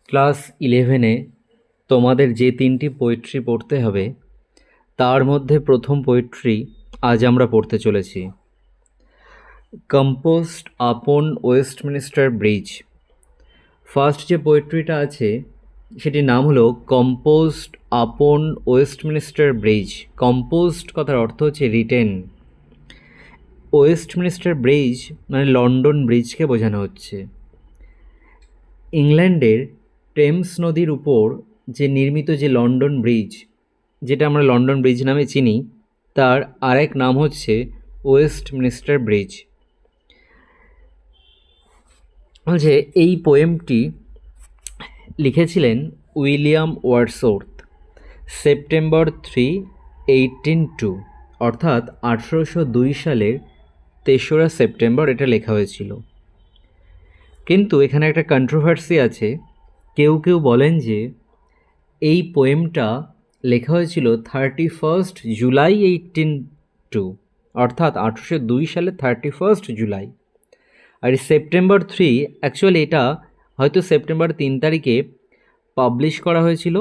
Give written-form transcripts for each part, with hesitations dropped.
Class 11-এ তোমাদের যে 3টি পোয়েট্রি পড়তে হবে তার মধ্যে প্রথম পোয়েট্রি আজ আমরা পড়তে চলেছি। কম্পোজড আপন ওয়েস্টমিনিস্টার ব্রিজ। ফার্স্ট যে পোয়েট্রিটা আছে সেটির নাম হলো কম্পোজড আপন ওয়েস্টমিনিস্টার ব্রিজ। কম্পোজড কথার অর্থ হচ্ছে রিটেন। ওয়েস্টমিনিস্টার ব্রিজ মানে লন্ডন ব্রিজকে বোঝানো হচ্ছে। ইংল্যান্ডের টেমস নদীর উপর যে নির্মিত যে লন্ডন ব্রিজ, যেটা আমরা লন্ডন ব্রিজ নামে চিনি, তার আরেক নাম হচ্ছে ওয়েস্টমিনিস্টার ব্রিজ। বলছে এই পোয়েমটি লিখেছিলেন উইলিয়াম ওয়ার্ডসওর্থ সেপ্টেম্বর 3, 1802, অর্থাৎ 1802 সালের 3রা সেপ্টেম্বর এটা লেখা হয়েছিল। কিন্তু এখানে একটা কন্ট্রোভার্সি আছে। কেউ কেউ বলেন যে এই পোয়েমটা লেখা হয়েছিল 31 জুলাই 1802, অর্থাৎ 1802 সালে 31 জুলাই। আর এই সেপ্টেম্বর 3 অ্যাকচুয়ালি এটা হয়তো সেপ্টেম্বর 3 তারিখে পাবলিশ করা হয়েছিল।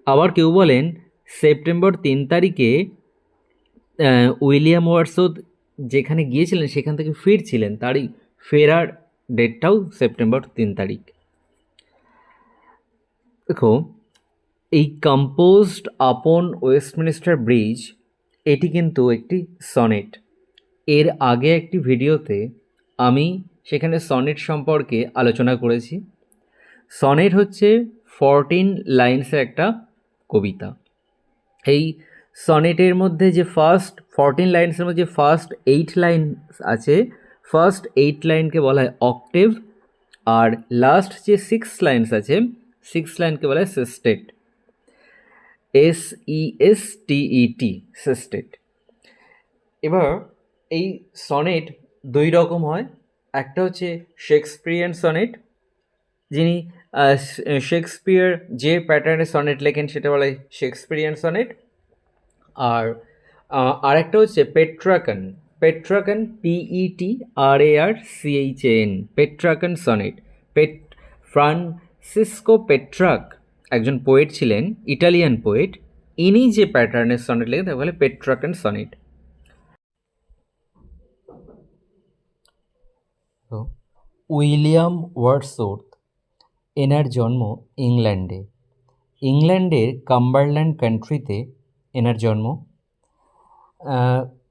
আবার কেউ বলেন সেপ্টেম্বর 3 তারিখে উইলিয়াম ওয়ার্ডসওর্থ যেখানে গিয়েছিলেন সেখান থেকে ফিরছিলেন, তারই ফেরার ডেটটাও সেপ্টেম্বর 3 তারিখ। দেখো, এই কম্পোজড আপন ওয়েস্টমিনিস্টার ব্রিজ এটি কিন্তু একটি সনেট। এর আগে একটি ভিডিওতে আমি সেখানে সনেট সম্পর্কে আলোচনা করেছি। সনেট হচ্ছে 14 লাইন্সের একটা কবিতা। এই সনেটের মধ্যে যে ফার্স্ট 14 লাইন্সের মধ্যে ফার্স্ট 8 লাইন আছে, ফার্স্ট 8 লাইনকে বলা হয় অক্টেভ, আর লাস্ট যে 6 লাইন্স আছে 6 লাইনকে বলা হয় সেস্টেট, SESTET, সেস্টেট। এবার এই সনেট দুই রকম হয়। একটা হচ্ছে শেক্সপিয়ারিয়ান সনেট, যিনি শেক্সপিয়ার যে প্যাটার্নে সনেট লেখেন সেটা বলা হয় শেক্সপিয়ারিয়ান সনেট। আর আরেকটা হচ্ছে পেট্রাকন। পেট্রাকন, PETRARCHAN, পেট্রাকন সনেট। ফ্রান্সিসকো পেট্রাক একজন পোয়েট ছিলেন, ইটালিয়ান পোয়েট। ইনি যে প্যাটার্নের সনেট লেখেন তাকে বলে পেট্রাকন সনেট। উইলিয়াম ওয়ার্ডসওর্থ, এনার জন্ম ইংল্যান্ডে। ইংল্যান্ডের কাম্বারল্যান্ড কান্ট্রিতে এনার জন্ম।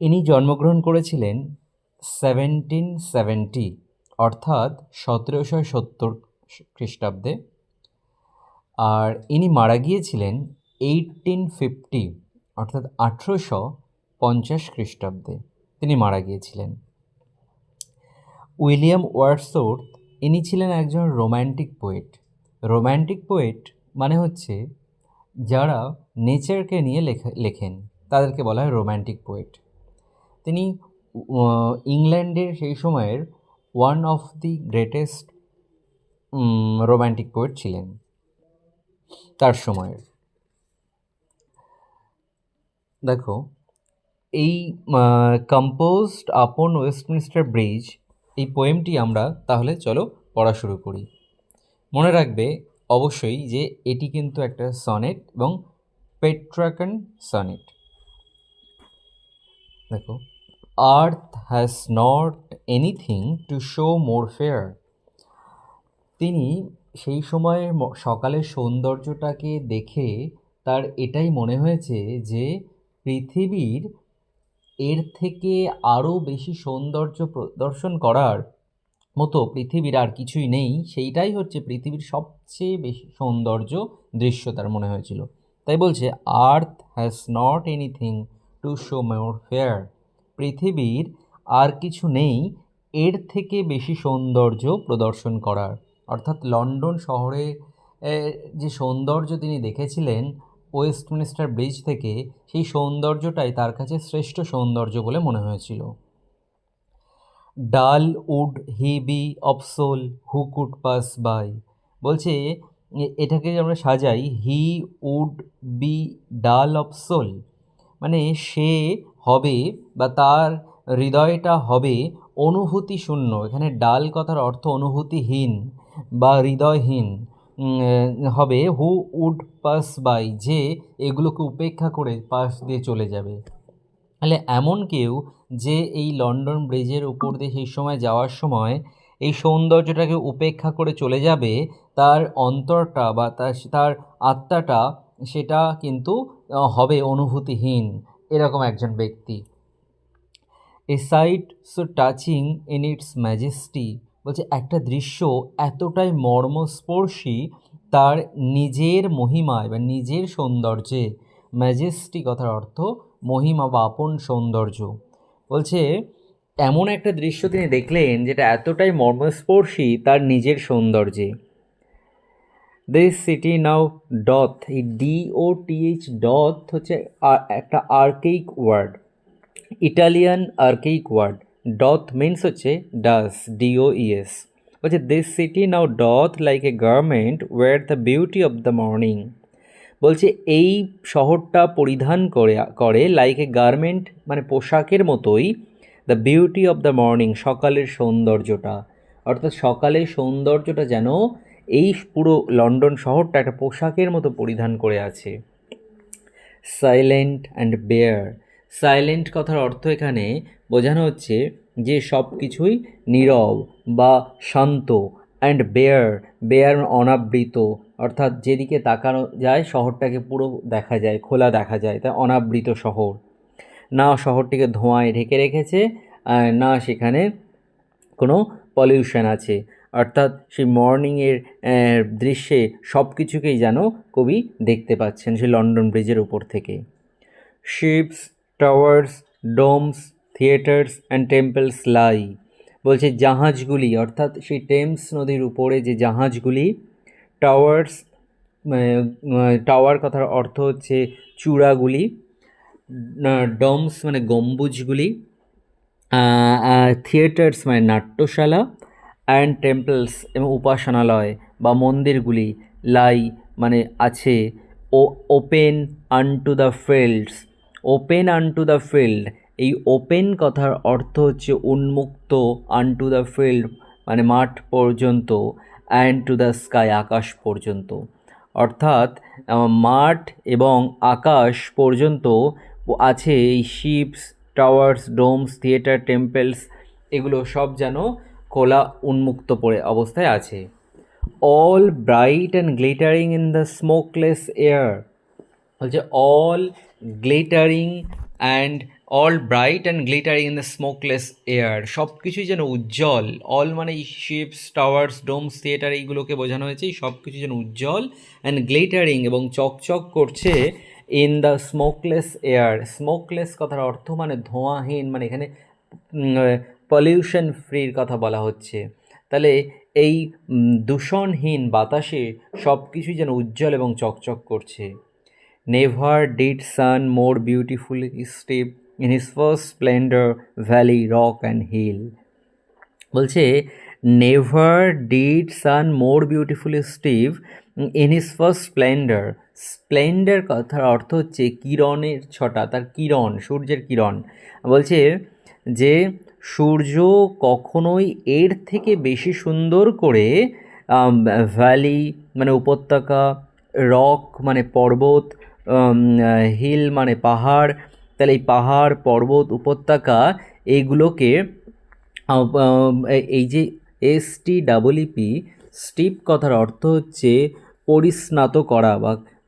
ইনি জন্মগ্রহণ করেছিলেন 1770, অর্থাৎ 1770 খ্রিস্টাব্দে। আর ইনি মারা গিয়েছিলেন 1850, অর্থাৎ 1850 খ্রিস্টাব্দে তিনি মারা গিয়েছিলেন। উইলিয়াম ওয়ার্ডসওর্থ ইনি ছিলেন একজন রোম্যান্টিক পোয়েট। রোম্যান্টিক পোয়েট মানে হচ্ছে যারা নেচারকে নিয়ে লেখেন তাদেরকে বলা হয় রোম্যান্টিক পোয়েট। তিনি ইংল্যান্ডের সেই সময়ের one of the greatest romantic poet ছিলেন তার সময়ের। দেখো, এই কম্পোজড আপন ওয়েস্টমিনিস্টার ব্রিজ এই পোয়েমটি আমরা তাহলে চলো পড়া শুরু করি। মনে রাখবে অবশ্যই যে এটি কিন্তু একটা সনেট এবং পেট্রাকন সনেট। দেখো, আর্থ has not anything to show more fair. তিনি সেই সময়ের সকালের সৌন্দর্যটাকে দেখে তার এটাই মনে হয়েছে যে পৃথিবীর এর থেকে আরও বেশি সৌন্দর্য প্রদর্শন করার মতো পৃথিবীর আর কিছুই নেই। সেইটাই হচ্ছে পৃথিবীর সবচেয়ে বেশি সৌন্দর্য দৃশ্য তার মনে হয়েছিল। তাই বলছে আর্থ has not anything to show more fair. পৃথিবীর আর কিছু নেই এর থেকে বেশি সৌন্দর্য প্রদর্শন করার। অর্থাৎ লন্ডন শহরে যে সৌন্দর্য তিনি দেখেছিলেন ওয়েস্টমিনিস্টার ব্রিজ থেকে, সেই সৌন্দর্যটাই তার কাছে শ্রেষ্ঠ সৌন্দর্য বলে মনে হয়েছিল। Dull would he be of soul who could pass by. বলছে এটাকে আমরা সাজাই he would be dull of soul, মানে সে হবে বা তার হৃদয়টা হবে অনুভূতি শূন্য। এখানে ডাল কথার অর্থ অনুভূতিহীন বা হৃদয়হীন। হবে হু উড পাস বাই, যে এগুলোকে উপেক্ষা করে পাশ দিয়ে চলে যাবে। তাহলে এমন কেউ যে এই লন্ডন ব্রিজের উপর দিয়ে সেই সময় যাওয়ার সময় এই সৌন্দর্যটাকে উপেক্ষা করে চলে যাবে, তার অন্তরটা বা তার আত্মাটা সেটা কিন্তু হবে অনুভূতিহীন, এরকম একজন ব্যক্তি। A sight so touching in its majesty, বলছে একটা দৃশ্য এতটাই মর্মস্পর্শী তার নিজের মহিমায় বা নিজের সৌন্দর্যে। ম্যাজেস্টি কথার অর্থ মহিমা বা আপন সৌন্দর্য। বলছে এমন একটা দৃশ্য তিনি দেখলেন যেটা এতটাই মর্মস্পর্শী তার নিজের সৌন্দর্যে। দিস সিটি নাও ডথ, এই DOTH ডথ হচ্ছে একটা archaic word, Italian archaic word. Doth means হচ্ছে ডাস, DOES। বলছে this city now doth like a garment wear the beauty of the morning. বলছে এই শহরটা পরিধান করে লাইক এ গার্মেন্ট মানে পোশাকের মতোই, the beauty of the morning সকালের সৌন্দর্যটা, অর্থাৎ সকালের সৌন্দর্যটা যেন এই পুরো লন্ডন শহরটা একটা পোশাকের মতো পরিধান করে আছে। সাইলেন্ট অ্যান্ড বেয়ার, সাইলেন্ট কথার অর্থ এখানে বোঝানো হচ্ছে যে সব কিছুই নীরব বা শান্ত, অ্যান্ড বেয়ার, বেয়ার অনাবৃত, অর্থাৎ যেদিকে তাকানো যায় শহরটাকে পুরো দেখা যায়, খোলা দেখা যায়, তাই অনাবৃত শহর। না শহরটিকে ধোঁয়ায় ঢেকে রেখেছে, না সেখানে কোনো পলিউশন আছে, অর্থাৎ সেই মর্নিংয়ের দৃশ্যে সব কিছুকেই যেন কবি দেখতে পাচ্ছেন সেই লন্ডন ব্রিজের উপর থেকে। Ships, towers, domes, theatres and temples lie, বলছে জাহাজগুলি, অর্থাৎ সেই টেমস নদীর উপরে যে জাহাজগুলি। টাওয়ার্স, টাওয়ার কথার অর্থ হচ্ছে চূড়াগুলি। ডোমস মানে গম্বুজগুলি। থিয়েটার্স মানে নাট্যশালা, অ্যান্ড টেম্পলস এবং উপাসনালয় বা মন্দিরগুলি, লাই মানে আছে, ও open unto the fields, open unto the field, এই ওপেন কথার অর্থ হচ্ছে উন্মুক্ত, আনটু দ্য ফিল্ড মানে মাঠ পর্যন্ত, অ্যান্ড টু দ্য স্কাই আকাশ পর্যন্ত, অর্থাৎ মাঠ এবং আকাশ পর্যন্ত আছে এই ships, towers, domes, theatre, temples, এগুলো সব যেন খোলা উন্মুক্ত পড়ে অবস্থায় আছে। All bright and glittering in the smokeless air, বলছে all glittering and all bright and glittering in the smokeless air, সব কিছুই যেন উজ্জ্বল। অল মানে এই শিপস, টাওয়ার্স, ডোমস, থিয়েটার এইগুলোকে বোঝানো হয়েছে, এই সব কিছু যেন উজ্জ্বল, অ্যান্ড গ্লিটারিং এবং চকচক করছে, in the smokeless air, smokeless কথার অর্থ মানে ধোঁয়াহীন, মানে এখানে পলিউশন ফ্রির কথা বলা হচ্ছে। তাহলে এই দূষণহীন বাতাসে সব কিছুই যেন উজ্জ্বল এবং চকচক করছে। Never did sun more beautifully step in his first splendour valley, rock and hill, বলছে never did sun more beautifully steep in his first splendour, splendour কথার অর্থ হচ্ছে কিরণের ছটা, তার কিরণ, সূর্যের কিরণ। বলছে যে সূর্য কখনোই এর থেকে বেশি সুন্দর করে ভ্যালি মানে উপত্যকা, রক মানে পর্বত, হিল মানে পাহাড়, তাহলে এই পাহাড়, পর্বত, উপত্যকা এইগুলোকে এই যে STEEP, স্টিপ কথার অর্থ হচ্ছে পরিস্নাত করা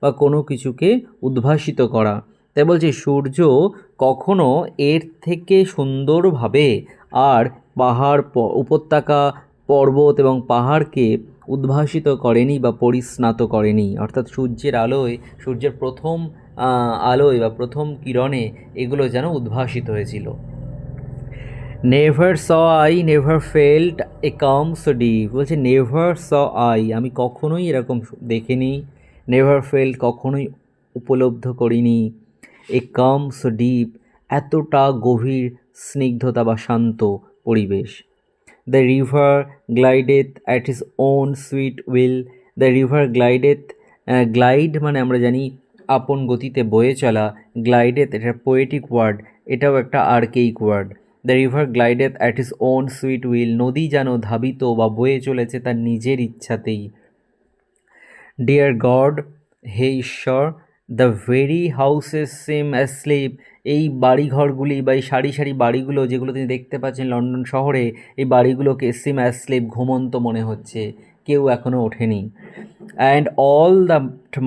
বা কোনো কিছুকে উদ্ভাসিত করা। তাই বলছে সূর্য কখনো এর থেকে সুন্দরভাবে আর পাহাড়, উপত্যকা, পর্বত এবং পাহাড়কে উদ্ভাসিত করেনি বা পরিস্নাত করেনি, অর্থাৎ সূর্যের আলোয়, সূর্যের প্রথম আলোয় বা প্রথম কিরণে এগুলো যেন উদ্ভাসিত হয়েছিল। Never saw I never felt a calm so deep, বলছে নেভার স আই, আমি কখনোই এরকম দেখিনি, নেভার ফেল্ট কখনোই উপলব্ধ করিনি, এ কাম সো ডিপ এতটা গভীর স্নিগ্ধতা বা শান্ত পরিবেশ। The river glideth at his own sweet will, the river glideth, glide মানে আমরা জানি আপন গতিতে বয়ে চলা, গ্লাইডেথ এটা পোয়েটিক ওয়ার্ড, এটাও একটা archaic word. The river glideth at his own sweet will, নদী যেন ধাবিত বা বয়ে চলেছে তার নিজের ইচ্ছাতেই। ডিয়ার গড, হে ঈশ্বর, the very houses SIM asleep, এই বাড়িঘরগুলি বা এই সারি সারি বাড়িগুলো যেগুলো তিনি দেখতে পাচ্ছেন লন্ডন শহরে, এই বাড়িগুলোকে সিম অ্যাসলিপ, ঘুমন্ত মনে হচ্ছে, কেউ এখনও ওঠেনি। And all the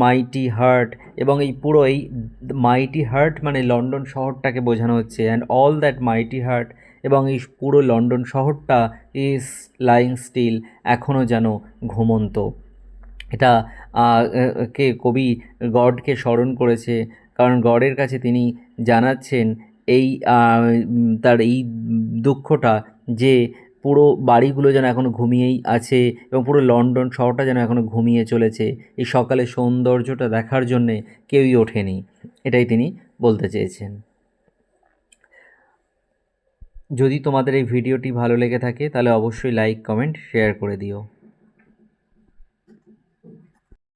mighty heart, এবং এই পুরো এই মাইটি হার্ট মানে লন্ডন শহরটাকে বোঝানো হচ্ছে, অ্যান্ড অল দ্যাট মাইটি হার্ট, এবং এই পুরো লন্ডন শহরটা ইজ লাইং স্টিল, এখনও যেন ঘুমন্ত। এটা কে কবি গডকে স্মরণ করেছে, কারণ গডের কাছে তিনি জানাচ্ছেন এই তার এই দুঃখটা যে পুরো বাড়িগুলো যেন এখনও ঘুমিয়েই আছে এবং পুরো লন্ডন শহরটা যেন এখনও ঘুমিয়ে চলেছে, এই সকালের সৌন্দর্যটা দেখার জন্যে কেউই ওঠেনি, এটাই তিনি বলতে চেয়েছেন। যদি তোমাদের এই ভিডিওটি ভালো লেগে থাকে তাহলে অবশ্যই লাইক, কমেন্ট, শেয়ার করে দিও।